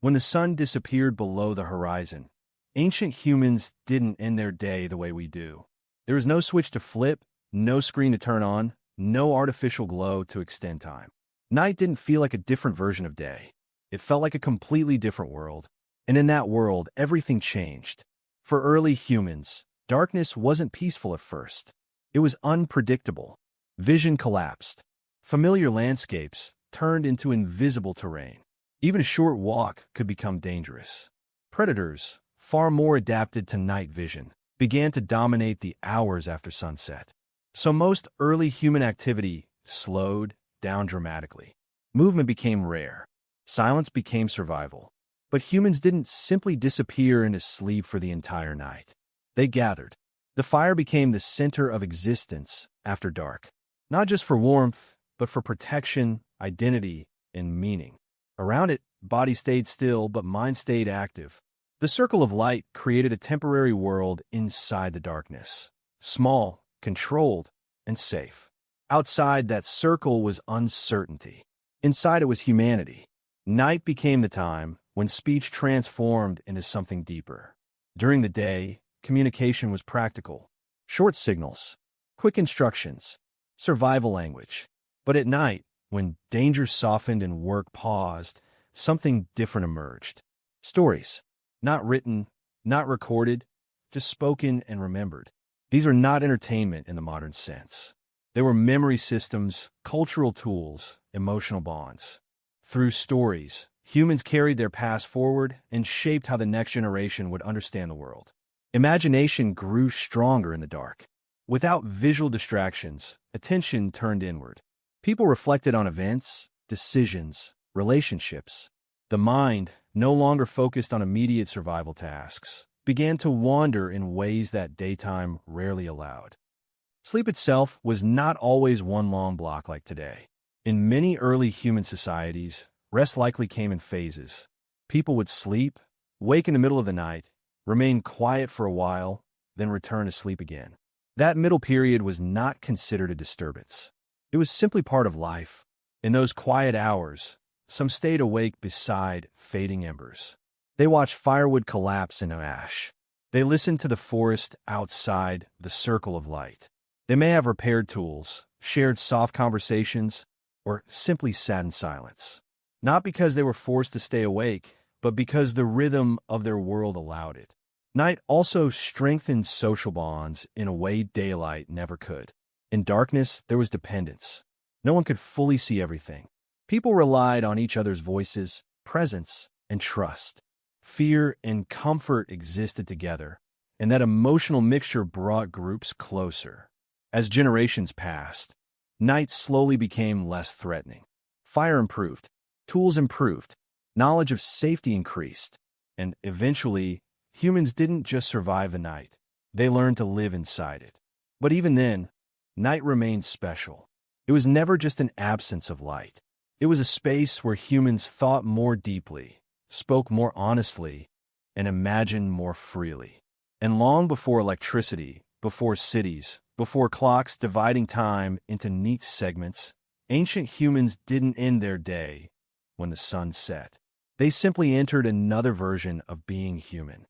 When the sun disappeared below the horizon, ancient humans didn't end their day the way we do. There was no switch to flip, no screen to turn on, no artificial glow to extend time. Night didn't feel like a different version of day. It felt like a completely different world. And in that world, everything changed. For early humans, darkness wasn't peaceful at first. It was unpredictable. Vision collapsed. Familiar landscapes turned into invisible terrain. Even a short walk could become dangerous. Predators, far more adapted to night vision, began to dominate the hours after sunset. So most early human activity slowed down dramatically. Movement became rare. Silence became survival. But humans didn't simply disappear into sleep for the entire night. They gathered. The fire became the center of existence after dark. Not just for warmth, but for protection, identity, and meaning. Around it, bodies stayed still, but minds stayed active. The circle of light created a temporary world inside the darkness. Small, controlled, and safe. Outside that circle was uncertainty. Inside it was humanity. Night became the time when speech transformed into something deeper. During the day, communication was practical. Short signals, quick instructions, survival language. But at night, when danger softened and work paused, something different emerged. Stories. Not written, not recorded, just spoken and remembered. These are not entertainment in the modern sense. They were memory systems, cultural tools, emotional bonds. Through stories, humans carried their past forward and shaped how the next generation would understand the world. Imagination grew stronger in the dark. Without visual distractions, attention turned inward. People reflected on events, decisions, relationships. The mind, no longer focused on immediate survival tasks, began to wander in ways that daytime rarely allowed. Sleep itself was not always one long block like today. In many early human societies, rest likely came in phases. People would sleep, wake in the middle of the night, remain quiet for a while, then return to sleep again. That middle period was not considered a disturbance. It was simply part of life. In those quiet hours, some stayed awake beside fading embers. They watched firewood collapse into ash. They listened to the forest outside the circle of light. They may have repaired tools, shared soft conversations, or simply sat in silence. Not because they were forced to stay awake, but because the rhythm of their world allowed it. Night also strengthened social bonds in a way daylight never could. In darkness, there was dependence. No one could fully see everything. People relied on each other's voices, presence, and trust. Fear and comfort existed together, and that emotional mixture brought groups closer. As generations passed, night slowly became less threatening. Fire improved, tools improved, knowledge of safety increased, and eventually, humans didn't just survive the night. They learned to live inside it. But even then, night remained special. It was never just an absence of light. It was a space where humans thought more deeply, spoke more honestly, and imagined more freely. And long before electricity, before cities, before clocks dividing time into neat segments, ancient humans didn't end their day when the sun set. They simply entered another version of being human.